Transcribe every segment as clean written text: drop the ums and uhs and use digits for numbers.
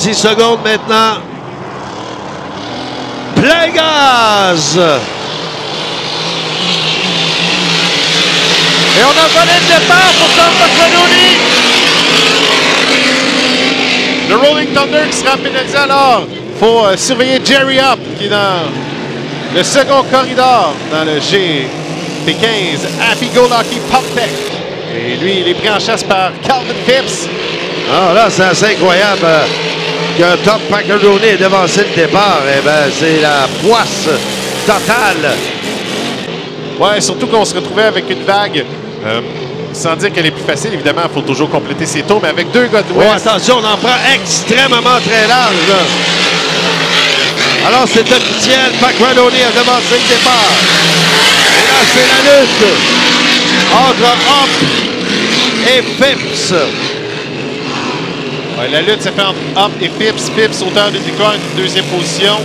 10 secondes maintenant. Plein gaz! Et on a volé le départ pour Tom Pacquaroni. Le Rolling Thunder qui sera pénalisé alors. Il faut surveiller Jerry Up qui est dans le second corridor dans le GP15 Happy-Go-Lucky Pop Tech. Et lui, il est pris en chasse par Calvin Phipps. Ah là, c'est assez incroyable que Tom Pacquaroni ait devancé le départ. Eh bien, c'est la poisse totale. Ouais, surtout qu'on se retrouvait avec une vague, sans dire qu'elle est plus facile, évidemment, il faut toujours compléter ses tours, mais avec deux gars de l'Ouest. Oh, attention, on en prend extrêmement très large. Là. Alors, c'est officiel, Pacquaroni a devancé le départ. Et là, c'est la lutte entre Up et Phipps. Ouais, la lutte s'est faite entre Up et Phipps. Phipps, auteur d'une victoire, une deuxième position.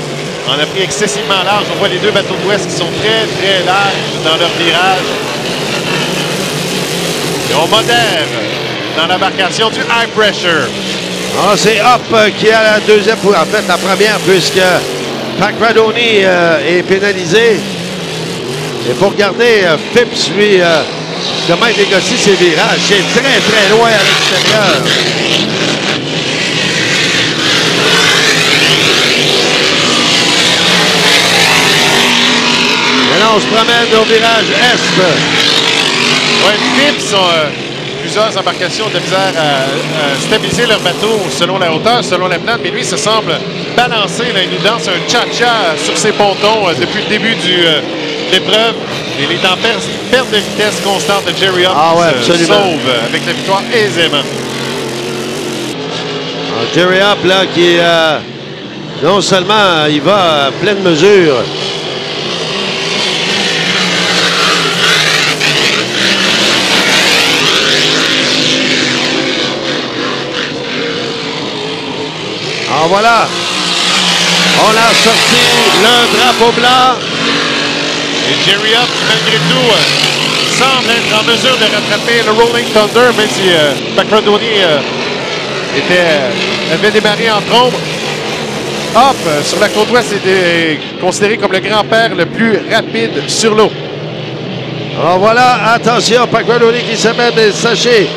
On a pris excessivement large. On voit les deux bateaux de l'Ouest qui sont très, très larges dans leur virage. Et on modère dans l'embarcation du high pressure. Ah, c'est Up qui a la deuxième, en fait, la première, puisque Pacquaroni est pénalisé. Et pour regarder Phipps, lui, comment il négocie ses virages. C'est très, très loin à l'extérieur. Maintenant, on se promène au virage Est. Oui, Phipps ont plusieurs embarcations de misère à stabiliser leur bateau selon la hauteur, selon la plane, mais lui, se semble balancer. Là, il nous danse un cha-cha sur ses pontons depuis le début de l'épreuve. Il est en perte de vitesse constante de Jerry Up. Ah ouais, se absolument. sauve avec la victoire aisément. Alors, Jerry Up, là, qui non seulement il va à pleine mesure. Alors voilà, on a sorti le drapeau blanc. Et Jerry Up, malgré tout, semble être en mesure de rattraper le Rolling Thunder, même si Pacquaroni avait démarré en trombe. Up, sur la côte ouest, est considéré comme le grand-père le plus rapide sur l'eau. Alors voilà, attention, Pacquaroni qui se met, mais sachez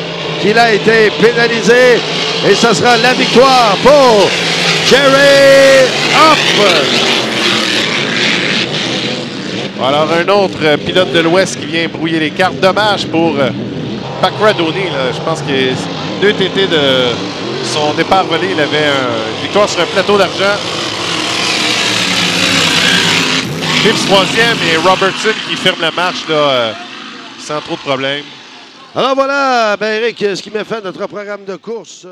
qu'il a été pénalisé. Et ce sera la victoire pour Jerry Up. Alors, un autre pilote de l'Ouest qui vient brouiller les cartes. Dommage pour Pacquaroni. Je pense que 2 TT de son départ volé, il avait une victoire sur un plateau d'argent. Phipps 3e et Robertson qui ferme la marche là, sans trop de problèmes. Alors voilà, ben Eric, ce qui met fin à notre programme de course.